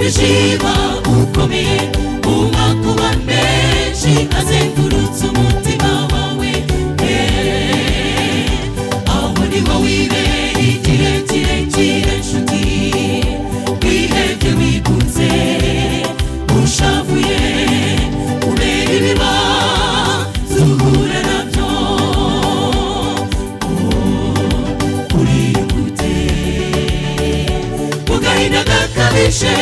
umwijima ukomeye umakuba menshi azengurutse umutima wawe aho niho wibera igihe kirekire nshuti wihebye wigunze ushavuye kubera ibibazo uhura nabyo uriyungute ugahinda gakabije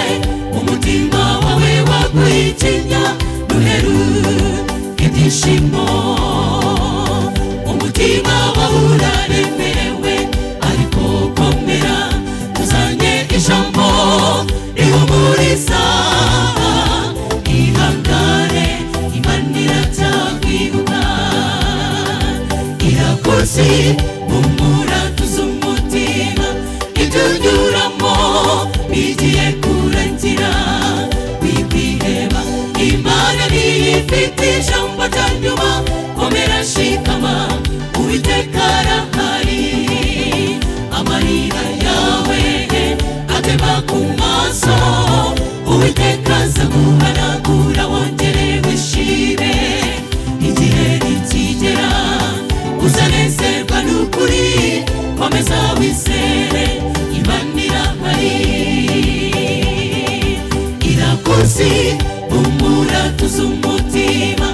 umutima wawe wagwitinya ruheru ibyishimo umutima wawe uraremerewe ariko komera tuzanye ijambo rihumuriza ihangane Imana iracyakwibuka irakoze humura tuze umutima ibyo unyuramo bigiye kurangira wikwiheba Imana niyo ifite ijambo rya nyuma komera shikama Uwiteka arahari amarira yawe atema ku maso Uwiteka azaguhanagura wongere wishime igihe nikigera uzanezerwa n'ukuri komeza wizere Imana irahari irakoze humura tuze umutima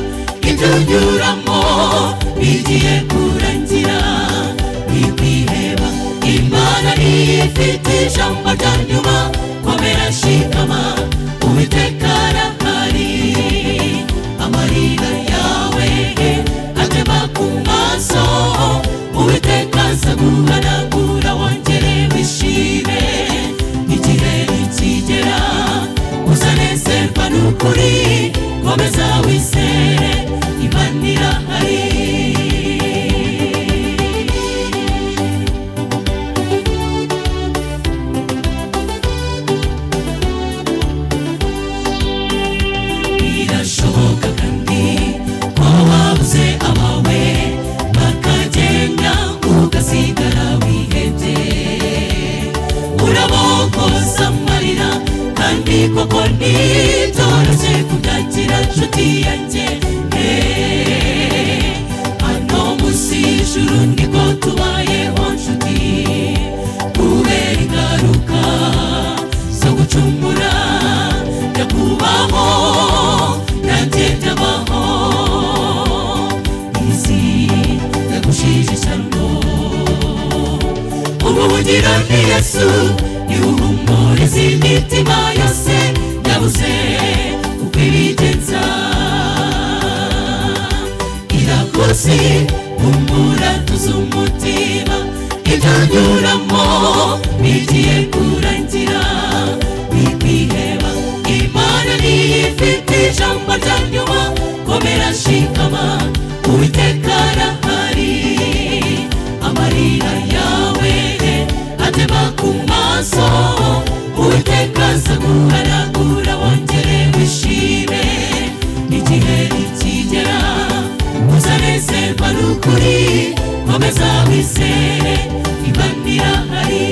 ibyo unyuramo bigiye kurangira wikwiheba Imana niyo ifite ijambo rya nyuma komera shikama Uwiteka arahari amarira yawe atema ku maso Uwiteka azaguhanagura wongere wishime igihe nikigera uzanezerwa n'ukuri komeza wizere Imana irahari birashoboka kandi ko wabuze abawe bakagenda ugasigara wihebye urabokoza amarira kandi koko ntibyoroshye kubyakira nshuti yanjye hano munsi y'ijuru niko tubayeho nshuti kubera ingaruka zo gucumura byakubaho nanjye byabaho isi yagushije ishyano ubuhungiro ni Yesu yuhumuriza imitima yose yabuze uko ibigenza irakoze humura tuze umutima ibyo unyuramo bigiye kurangira wikwiheba Imana niyo ifite ijambo rya nyuma komera shikama Uwiteka arahari amarira yawe atema ku maso Uwiteka azaguhanagura wongere wishime igihe nikigera uzanezerwa n'ukuri komeza wizere Imana irahari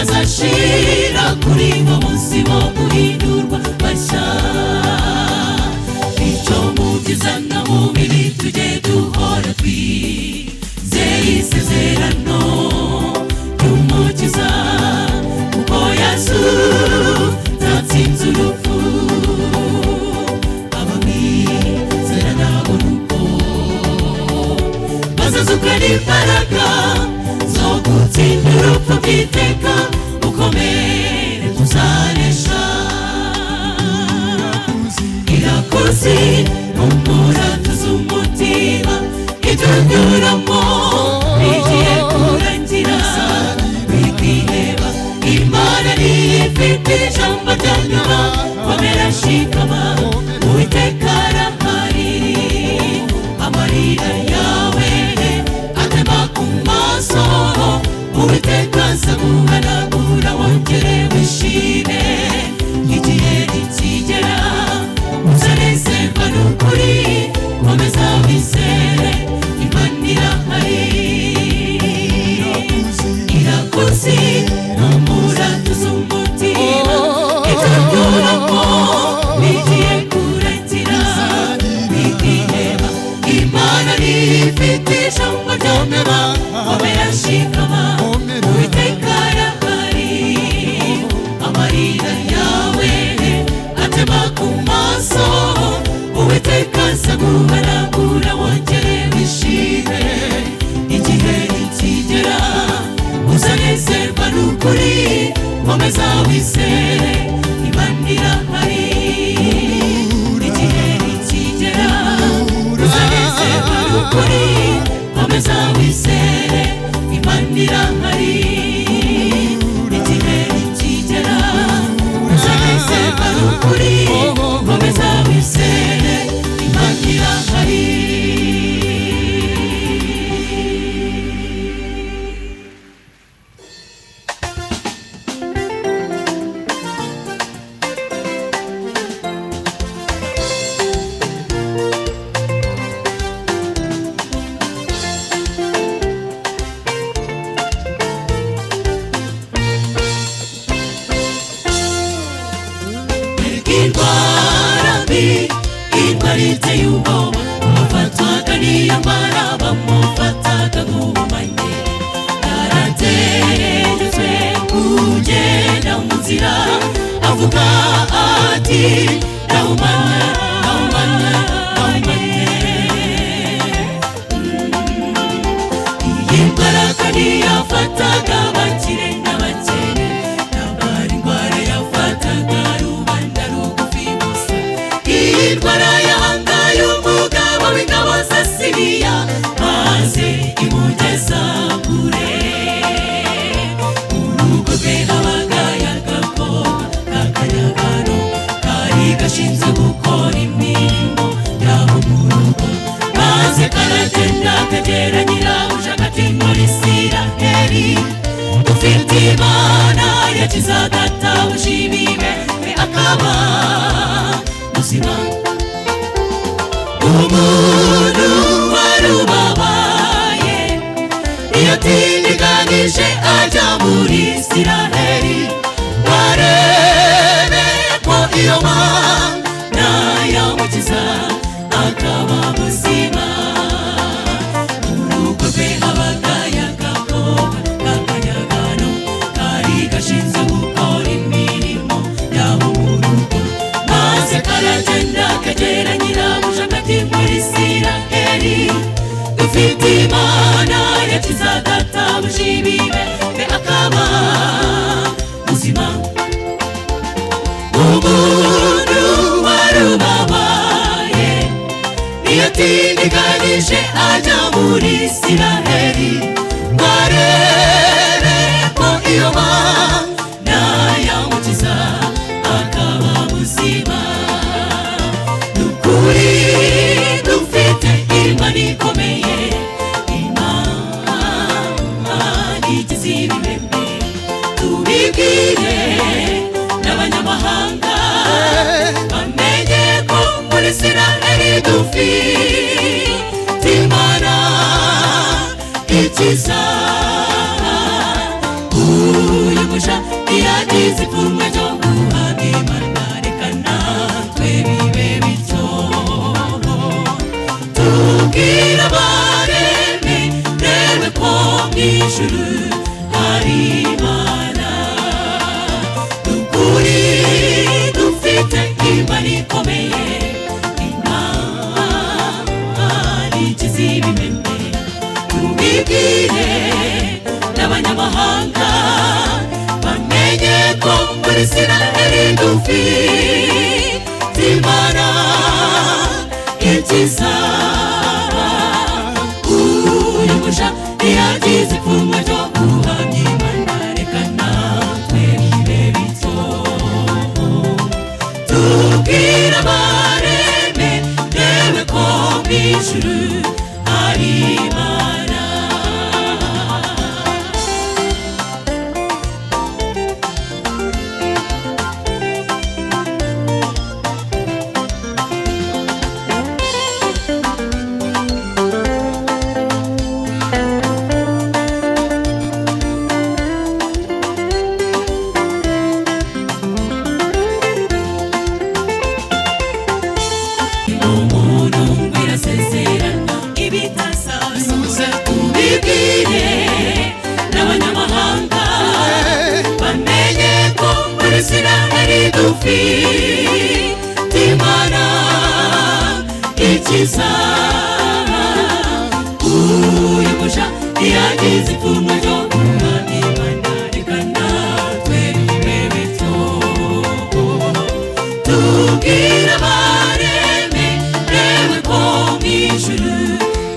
azashira kuri ngo munsi wo guhindurwa bashya icyo mugiza na mubibi tujye duhora twizeye isezerano ry'umukiza kuko Yesu zatsinze urupfu abamwizera nabo nuko azazukana imbaraga zo gutsinda urupfu bw'iteka. Ukomere tuzanesha. Irakoze humura tuzi umutima ibyo nyuramo bigiye kurangira. Wikiheba Imana niyo ifite ijambo rya nyuma. Komera shikama Uwiteka arahari. Amarira yawe atema ku maso. Uwiteka azaguhanagura wongere wishime. Igihe nikigera uzanezerwa n'ukuri. Komeza wizere Imana irahari. Irakoze humura tuzi umutima ibyo nyuramo bigiye kurangira. Wikiheba Imana niyo ifite ijambo rya nyuma. Komera shikama Uwiteka arahari. Amarira yawe atema ku maso. Uwiteka azaguhanagura wongere wishime. Igihe nikigera uzanezerwa n'ukuri. Komeza wizere Imana irahari. Igihe nikigera uzanezerwa n'ukuri. Komeza wizere Imana irahari. Igihe nikigera uzanezerwa n'ukuri. Komeza wizere Imana irahari. Indwara mbi indwara iteye ubwoba. Bafatwaga n'iyamara bamufataga nk'ubumanye. Yarategetswe kugenda mu nzira avuga ati ndahumanye ndahumanye ndahumanye. Iyi ndwara kandi yafataga abakire n'abakene. Ntabwo ari indwara yafataga rubanda rugufi gusa. Iyi ndwara yahangaye umugabo w'ingabo za Siriya maze imugeza kure. Urugo rwe habagaye agakobwa k'akanyagano kari gashinzwe gukora imirimo y'aho mu rugo. Maze karagenda kagera nyirabuja kati muri Isiraheli. Ufite Imana yakiza databuja ibibe we akaba muzima. Umuntu warubabaye yatindiganije ajya muri Isiraheli. Barebe ko iyo Mana yamukiza akaba muzima. Urugo rwe habagaye agakobwa k'akanyagano kari gashinzwe gukora imirimo y'aho mu rugo. Maze karagenda kagera nyirabuja kati muri Isiraheli. Dufite Imana yakiza databuja ibibe we akaba muzima. Umuntu warubabaye yatindiganije ajya muri Isiraheli. Barebe ko iyo Mana yamukiza akaba muzima. Nukuri dufite Imana ikomeye. Imana igize ibibembe. Tubibwire n'abanyamahanga bamenye ko muri Isiraheli dufite Imana ikiza. Uyu muja ntiyagize ipfunwe ryo guhabwa Imana. Reka natwe bibe bityo. Tubwire abaremerewe ko mu ijuru hari Imana. Nukuri dufite Imana ikomeye. Imana ikiza ibimeme. tubibwire n'abanyamahanga bamenye ko muri Isiraheli dufite Imana ikiza. Uyu musha ntiyagize ipfunwe ryo guhamya Imana, reka natwe bibe bityo tubwire abaremerewe ko mu ijuru hari Imana. N'abanyamahanga bamenye ko muri Isiraheli dufite Imana ikiza. Uyu musha ntiyagize ipfunwe ryo guhamya Imana, reka natwe bibe bityo tubwire abaremerewe ko mu ijuru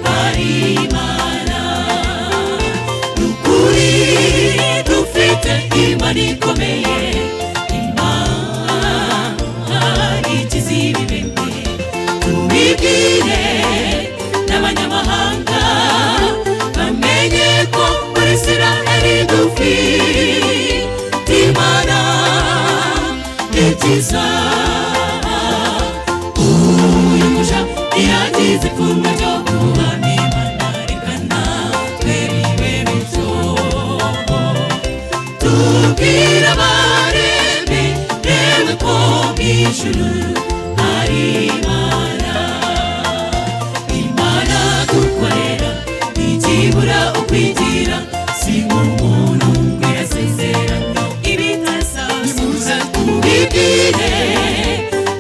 hari Imana. Nukuri dufite Imana ikomeye, Imana ikiza ibibembe. Tubibwire n'abanyamahanga bamenye ko muri Isiraheli dufite Imana ikiza. Uyu musha ntiyagize ipfunwe ryo guhamya Imana, reka natwe bibe bityo tubwire abaremerewe ko mu ijuru hari Imana. Imana dukorera ntigibura ukwigira, si nk'umuntu ngo irasezeranya ibitazasoza. Tubibwire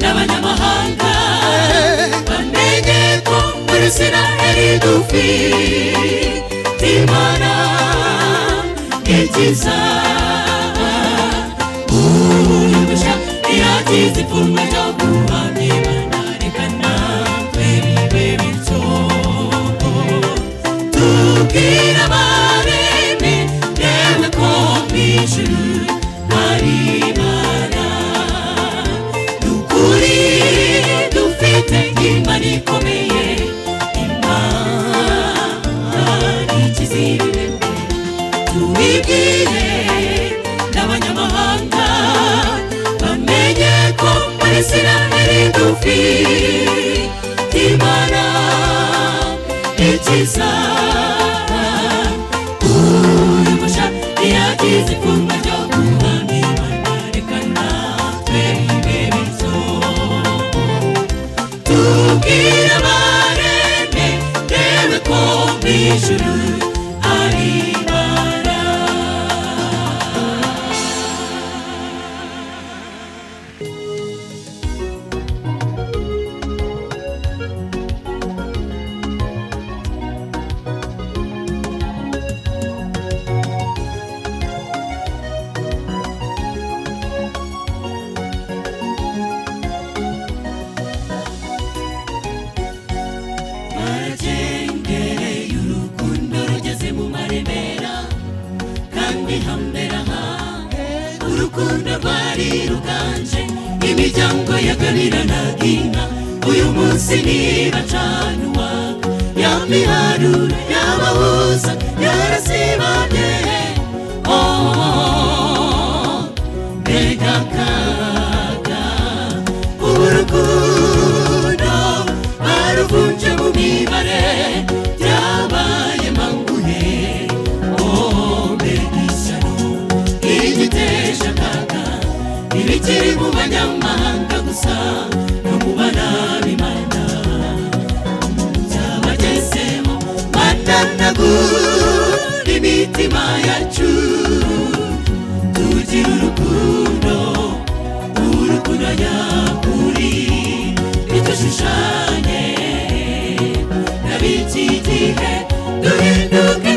n'abanyamahanga bamenye ko muri Isiraheli dufite Imana ikiza. Uyu musha ntiyagize ipfunwe ryo guhamya Imana, reka natwe bibe bityo tubwire abaremerewe ko mu ijuru hari Imana. Nukuri dufite Imana ikomeye, Imana ikiza ibibembe. Tubibwire n'abanyamahanga bamenye ko muri Isiraheli dufite Imana ikiza. Uyu musha ntiyagize ipfunwe ryo guhamya Imana, reka natwe bibe bityo tubwire abaremerewe ko mu ijuru hari Imana. Baragengereye urukundo rugeze mu maremera, kandi hambere aha urukundo rwari ruganje, imiryango yagabiranaga inka. Uyu munsi ntibacanwa, ya miharuro y'abahuza yarasibamye. Mbega akaga urukundo baruvunje mu mibare, byabaye manguhe. Mbega ishyano igitesha akaga, ibikiri mu banyamahanga gusa no mu bana b'Imana byabagezeho. Mananagura imitima yacu, tugira urukundo, urukundo nyakuri, bidushushanye n'ab'iki gihe duhinduke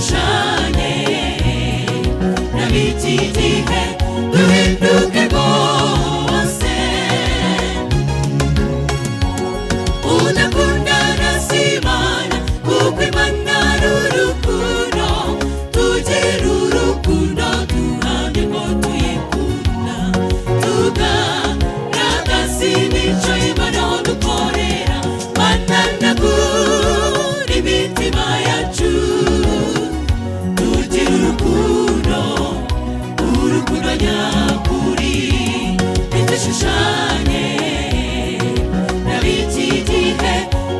nitwishushanye n'ab'iki gihe duhinduke rwose. Udakundana si Imana, kuko Imana ari urukundo. Tugire urukundo duhamye ko tuyikunda, tugaragaza imico y'Imana dukorera. Mananagura imitima yacu, tugire urukundo, urukundo nyakuri, nitwishushanye n'ab'iki gihe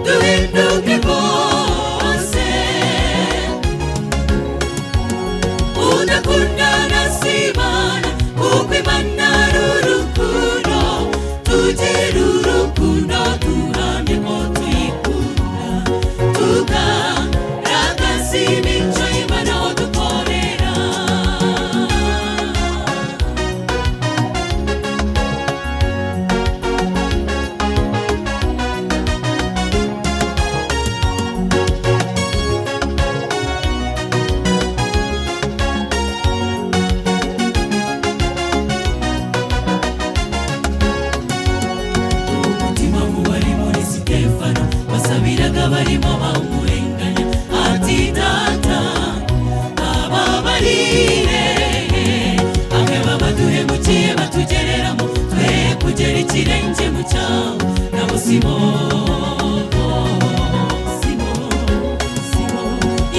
duhinduke rwose. Udakundana si Imana, kuko Imana ari urukundo. Tugire urukundo duhamye ko tuyikunda, tugaragaza imico y'Imana dukorera. Umutima wari muri Sitefano, wasabiraga barimo bamurenganya, ati Data ababarire, bamwe babaduhemukiye batugereramo, twe kugera ikirenge mu cyawo. Nabo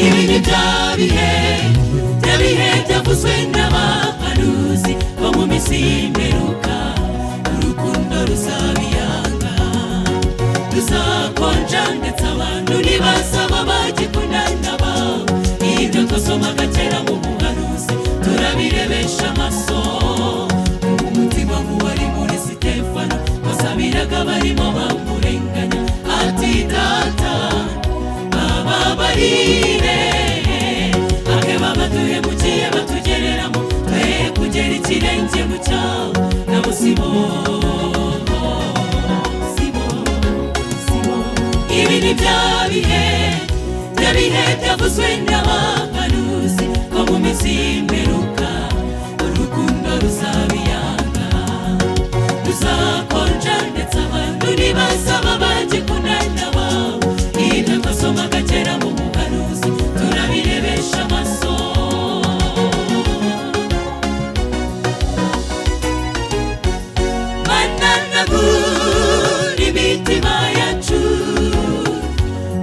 ibi ni bya bihe byavuzwe n'abahanuzi bo mu minsi y'imperuka. Urukundo ruzabiyanga, ruzakonja, ndetse abantu ntibazaba bagikundana babo. Ibyo twasomaga kera mu buhanuzi turabirebesha amaso. Umutima wari muri Sitefano, wasabiraga barimo bamurenganya, ati Data bababarire, bamwe babaduhemukiye batugereramo, twe kugera ikirenge mu cyawo. Nabo ibi ni bya bihe byavuzwe n'abahanuzi bo mu minsi y'imperuka. Urukundo ruzabiyanga, ruzakonja, ndetse abantu ntibazaba bagikundana babo. Ibyo twasomaga kera mu buhanuzi turabirebesha amaso. Mananagura imitima yacu,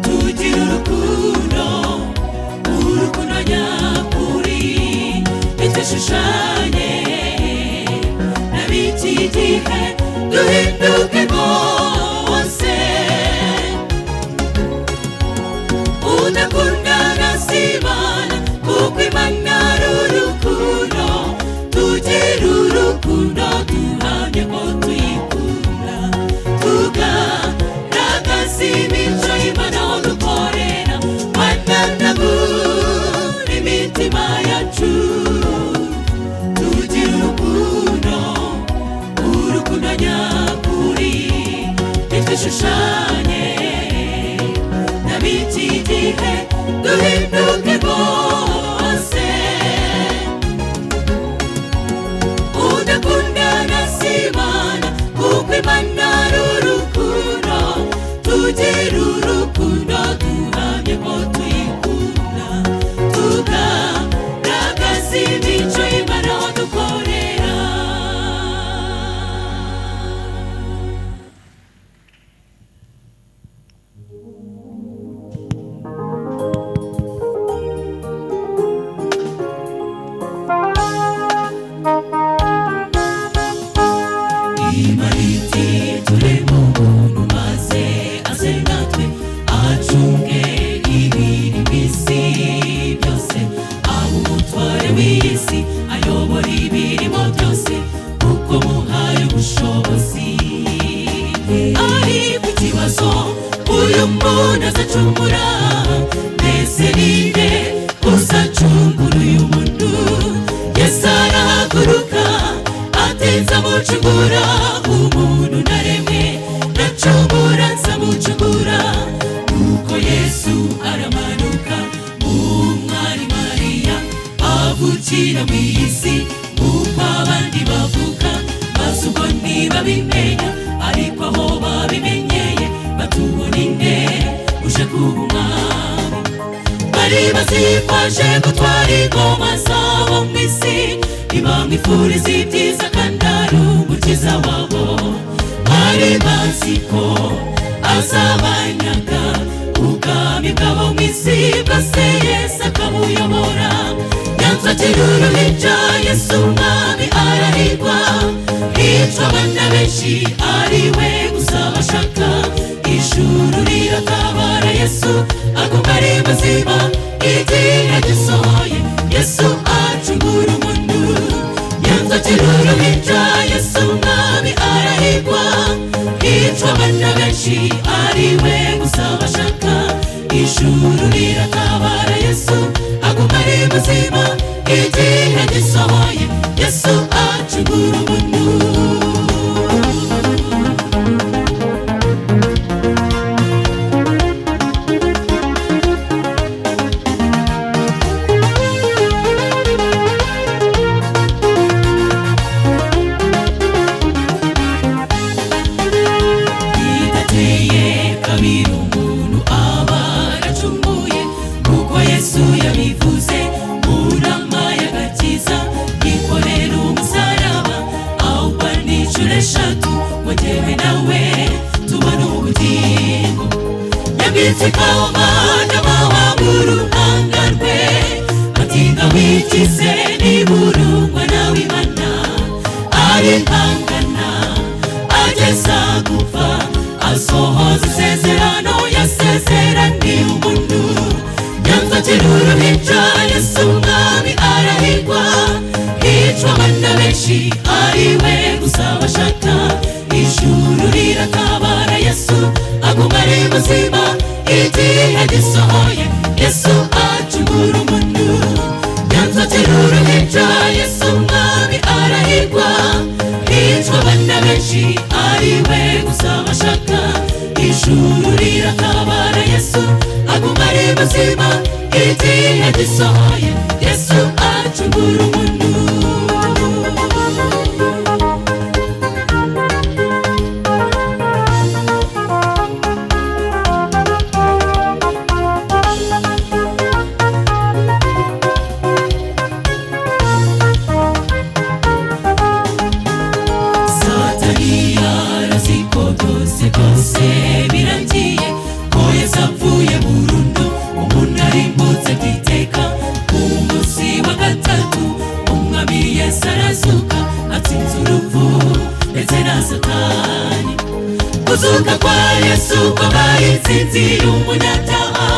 tugire urukundo, urukundo nyakuri, nitwishushanye n'ab'iki gihe duhinduke rwose. Udakundana si Imana, kuko Imana ari urukundo. Tugire urukundo duhamye ko tuyikunda, tugaragaza imico y'Imana dukorera. Mananagura imitima yacu, tugire urukundo, urukundo nyakuri, nitwishushanye n'ab'iki gihe duhinduke rwose. Udakundana si Imana, kuko Imana ari urukundo. Tugire urukundo duhamye ko tuyikunda, tugaragaza imico y'Imana dukorera. Imana iti turemo umuntu maze aze natwe acunge ibiri bisi byose. Abo umutware w'iyi si ayobora ibirimo byose, kuko muhaye ubushobozi. Ariko ikibazo, uyu muntu azacungura, mbese ninde uzacungura uyu muntu? Yesu arahaguruka, atenza mucungura. Umuntu ntaremwe nacungura, nzamucungura. Nuko Yesu aramanuka mu mwari bavukira mu isi nk'uko abandi bavuka, maze ubwo ntibabimenya, ariko aho babimenyeye batubona inde uje kuba umwami. Bari bazitwaje gutwara ingoma zabo mu isi, ntibamwifuriza ibyiza kandi ari umukiza wabo. Bari bazi ko azabanyaga ubwami bwabo mu isi bwose, Yesu akabuyobora. Yanzakira uruhinja, Yesu umwami arahirwa, hicwa abana benshi ari we gusa bashaka. Ijuru riratabara, Yesu aguma ari muzima, igihe gisohoye Yesu acungura umuntu. Yanzakira uruhinja, Yesu umwami arahirwa, hicwa abana benshi ari we gusa bashaka. Ijuru riratabara, Yesu aguma ari muzima, igihe gisohoye Yesu acungura umuntu. Wikize niburungwa nawe Imana, arihangana ageza gupfa, asohoza isezerano yasezeraniye umuntu. Yanzakira uruhinja, Yesu umwami arahirwa, hicwa abana benshi ari we gusa bashaka. Ijuru riratabara, Yesu aguma ari muzima, igihe gisohoye Yesu acungura umuntu. Yanzakira uruhinja, Yesu umwami arahirwa, hicwa abana benshi ari we gusa bashaka. Ijuru riratabara, Yesu aguma ari muzima, igihe gisohoye Yesu acungura umuntu. Birangiye ko Yesu apfuye burundu, umuntu arimbutse kwiteka. Ku munsi wa gatatu umwami Yesu arazuka, atsinze urupfu ndetse na Satani. Kuzuka kwa Yesu kwabaye intsinzi y'umunyabyaha,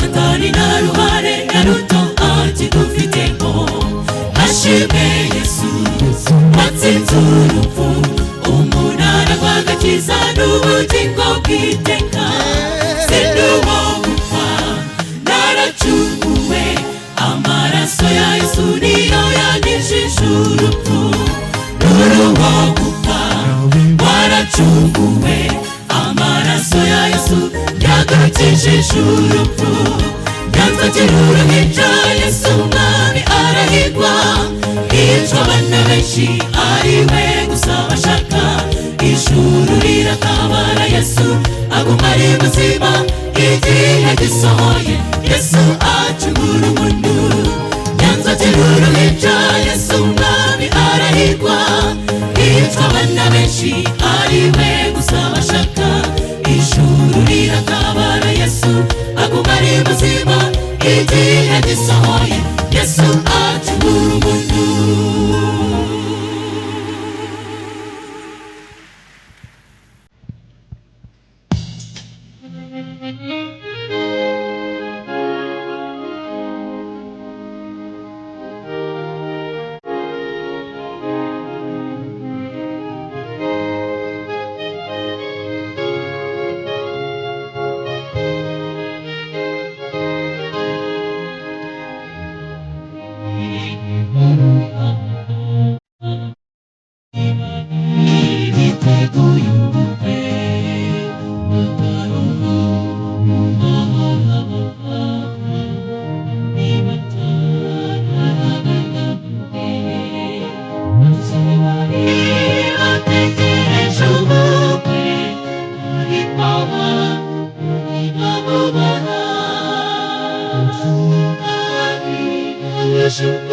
Satani nta ruhare na ruto akidufiteho. Hashimwe Yesu watsinze urupfu, umuntu aragwa agakiza n'ubugingo bw'iteka. Sinduwo gupfa naracunguwe, amaraso ya Yesu niyo yanyijije urupfu. Nuruwo gupfa waracunguwe, amaraso ya Yesu yagukijije urupfu. Yanzakira uruhinja, Yesu umwami arahirwa, hicwa abana benshi ari we gusa bashaka. Ijuru riratabara, Yesu aguma ari muzima, igihe gisohoye Yesu acungura umuntu. Yanzakira uruhinja, Yesu umwami arahirwa, hicwa abana benshi ari we gusa bashaka. Ijuru riratabara, Yesu aguma ari muzima, igihe gisohoye Yesu acungura umuntu. Thank you.